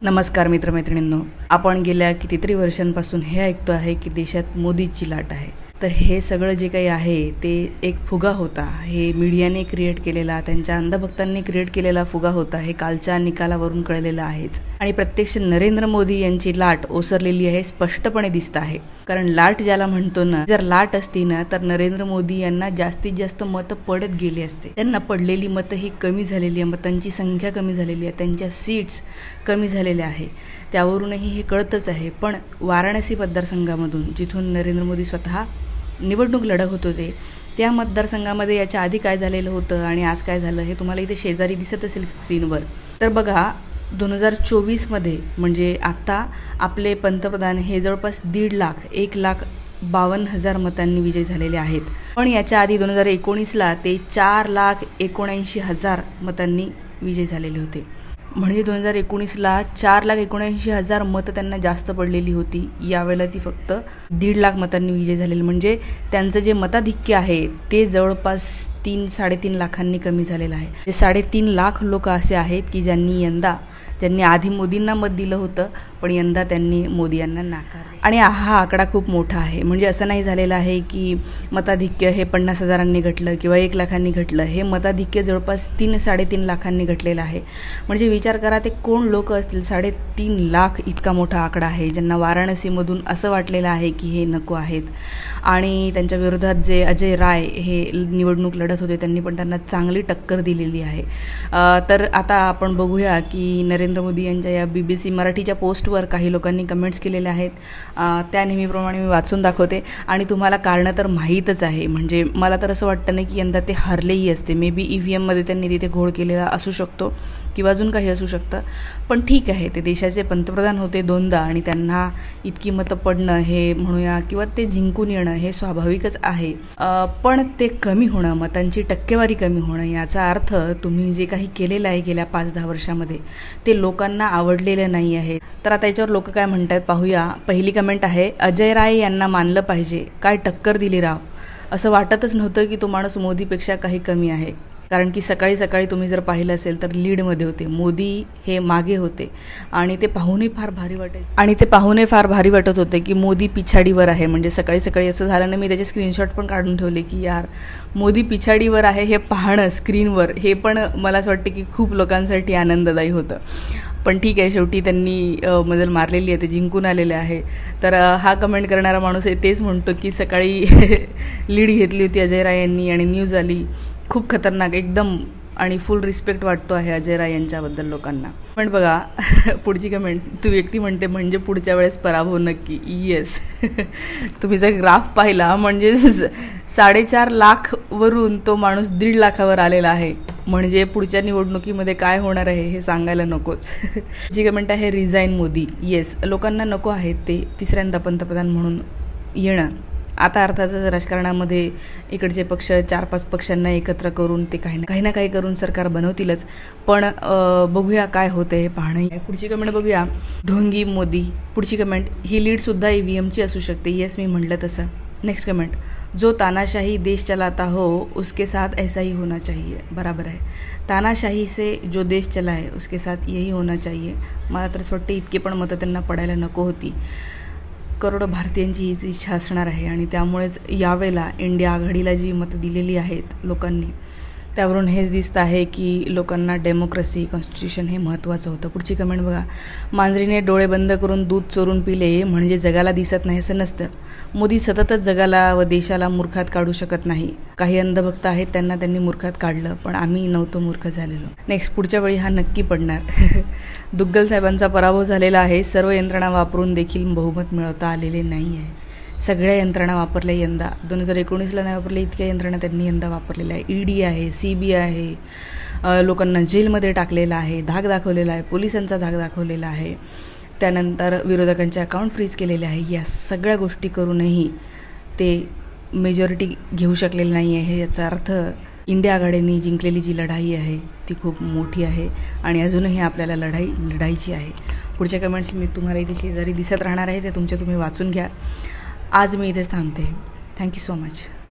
नमस्कार मित्रमैत्रिणींनो, आपण गेल्या कितीतरी वर्षांपासून हे ऐकतो आहे की देशात मोदीची लाट आहे. तर हे सगळं जे काही आहे ते एक फुगा होता. हे मीडियाने क्रिएट केलेला, त्यांच्या अंधभक्तांनी क्रिएट केलेला फुगा होता. हे कालच्या निकालावरून कळलेलं आहेच. आणि प्रत्यक्ष नरेंद्र मोदी यांची लाट ओसरलेली आहे, स्पष्टपणे दिसत आहे. कारण लाट ज्याला म्हणतो ना, जर लाट असती ना तर नरेंद्र मोदी यांना जास्तीत जास्त मतं पडत गेली असते. त्यांना पडलेली मतं ही कमी झालेली आहे, मतांची संख्या कमी झालेली आहे, त्यांच्या सीट्स कमी झालेल्या आहे. त्यावरूनही हे कळतच आहे. पण वाराणसी मतदारसंघामधून, जिथून नरेंद्र मोदी स्वतः निवडणूक लढत होते, त्या मतदारसंघामध्ये याच्या आधी काय झालेलं होतं आणि आज काय झालं हे तुम्हाला इथे शेजारी दिसत असेल स्क्रीनवर. तर बघा, 2024मध्ये म्हणजे आता आपले पंतप्रधान हे जवळपास 1,52,000 मतांनी विजयी झालेले आहेत. पण याच्या आधी 2019ला ते 4,79,000 मतांनी विजयी झालेले होते. म्हणजे 2019ला 4,79,000 मतं त्यांना जास्त पडलेली होती. यावेळेला ती फक्त 1,50,000 मतांनी विजयी झालेली. म्हणजे त्यांचं जे मताधिक्य आहे ते जवळपास 3-3.5 लाखांनी कमी झालेलं आहे. ते 3.5 लाख लोक असे आहेत की ज्यांनी आधी मोदींना मत दिलं होतं, पण यंदा त्यांनी मोदी यांना नाकारले. आणि हा आकडा खूप मोठा आहे. म्हणजे असं नाही झालेलं आहे की मताधिक्य हे 50,000 घटलं किंवा 1 लाखांनी घटलं. हे मताधिक्य जवळपास 3-3.5 लाखांनी घटलेलं आहे. म्हणजे विचार करा, ते कोण लोक असतील. 3.5 लाख इतका मोठा आकडा आहे, ज्यांना वाराणसीमधून असं वाटलेलं आहे की हे नको आहेत. आणि त्यांच्या विरोधात जे अजय राय हे निवडणूक लढत होते, त्यांनी पण त्यांना चांगली टक्कर दिलेली आहे. तर आता आपण बघूया की नरेंद्र मोदी यांच्या या BBC मराठीच्या पोस्टवर काही लोकांनी कमेंट्स केलेल्या आहेत. त्या नेहमीप्रमाणे मी वाचून दाखवते. आणि तुम्हाला कारणं तर माहीतच आहे. म्हणजे मला तर असं वाटतं नाही की यंदा ते हरलेही असते. मे बी EVMमध्ये त्यांनी तिथे घोळ केलेला असू शकतो किंवा अजून काही असू शकतं. पण ठीक आहे, ते देशाचे पंतप्रधान होते 2दा आणि त्यांना इतकी मतं पडणं हे म्हणूया किंवा ते जिंकून येणं हे स्वाभाविकच आहे. पण ते कमी होणं, मतांची टक्केवारी कमी होणं, याचा अर्थ तुम्ही जे काही केलेलं आहे गेल्या 5-10 वर्षामध्ये ते लोकांना आवडलेलं नाही आहे. तर आता याच्यावर लोक काय म्हणतात पाहूया. पहिली कमेंट आहे, अजय राय यांना मानलं पाहिजे, काय टक्कर दिली राव. असं वाटतच नव्हतं की तो माणूस मोदीपेक्षा काही कमी आहे. कारण की सकाळी सकाळी तुम्ही जर पाहिलं असेल तर लीडमध्ये होते, मोदी हे मागे होते. आणि ते पाहूनही फार भारी वाटत होते की मोदी पिछाडीवर आहे. म्हणजे सकाळी सकाळी असं झालं ना, मी त्याचे स्क्रीनशॉट पण काढून ठेवले की यार, मोदी पिछाडीवर आहे हे पाहणं स्क्रीनवर, हे पण मला असं वाटतं की खूप लोकांसाठी आनंददायी होतं. पण ठीक आहे, शेवटी त्यांनी मजल मारलेली आहे, ते जिंकून आलेले आहे. तर हा कमेंट करणारा माणूस आहे तेच म्हणतो की सकाळी लीड घेतली होती अजय राय यांनी आणि न्यूज आली. खूप खतरनाक एकदम. आणि फुल रिस्पेक्ट वाटतो आहे अजय राय यांच्याबद्दल लोकांना. पण बघा पुढची कमेंट, तू व्यक्ती म्हणते म्हणजे पुढच्या वेळेस पराभव नक्की. येस तुम्ही जर ग्राफ पाहिला म्हणजे 4.5 लाखवरून तो माणूस 1.5 लाखावर आलेला आहे. म्हणजे पुढच्या निवडणुकीमध्ये काय होणार आहे हे सांगायला नकोच. जी कमेंट आहे, रिझाईन मोदी. येस, लोकांना नको आहे ते तिसऱ्यांदा पंतप्रधान म्हणून येणं. आता अर्थातच राजकारणामध्ये इकडचे पक्ष 4-5 पक्षांना एकत्र करून ते काही ना काही करून सरकार बनवतीलच. पण बघूया काय होतं हे पाहणं. पुढची कमेंट बघूया, ढोंगी मोदी. पुढची कमेंट, ही लीडसुद्धा EVMची असू शकते. येस, मी म्हटलं तसं. नेक्स्ट कमेंट, जो तानाशाही देश चलाता हो उसके साथ ऐसा ही होना चाहिए. बराबर आहे, तानाशाही से जो देश चला है उसके साथ यही होना चाहिए. मला तर असं वाटतं इतके पण मतं त्यांना पडायला नको होती. करोडो भारतीयांची हीच इच्छा असणार आहे. आणि त्यामुळेच यावेळेला इंडिया आघाडीला जी मतं दिलेली आहेत लोकांनी, त्यावरून हेच दिसतं आहे की लोकांना डेमोक्रेसी, कॉन्स्टिट्यूशन हे महत्त्वाचं होतं. पुढची कमेंट बघा, मांजरीने डोळे बंद करून दूध चोरून पिले म्हणजे जगाला दिसत नाही असं नसतं. मोदी सततच जगाला व देशाला मूर्खात काढू शकत नाही. काही अंधभक्त आहेत, त्यांनी मूर्खात काढलं, पण आम्ही नव्हतो मूर्ख झालेलो. नेक्स्ट, पुढच्या वेळी हा नक्की पडणार. दुग्गल साहेबांचा पराभव झालेला आहे. सर्व यंत्रणा वापरून देखील बहुमत मिळवता आलेले नाही आहे. सगळ्या यंत्रणा वापरल्या यंदा. 2019ला नाही वापरल्या इतक्या यंत्रणा त्यांनी यंदा वापरलेल्या आहे. ED आहे, CBI आहे, लोकांना जेलमध्ये टाकलेलं आहे, धाक दाखवलेला आहे, पोलिसांचा धाक दाखवलेला आहे. त्यानंतर विरोधकांचे अकाउंट फ्रीज केलेले आहे. या सगळ्या गोष्टी करूनही ते मेजॉरिटी घेऊ शकलेले नाही आहे. याचा अर्थ इंडिया आघाडीने जिंकलेली जी लढाई आहे ती खूप मोठी आहे आणि अजूनही आपल्याला लढायची आहे. पुढच्या कमेंट्स मी तुम्हाला इथे शेजारी दिसत राहणार आहे, ते तुम्ही वाचून घ्या. आज मी इथेच थांबते. Thank you so much.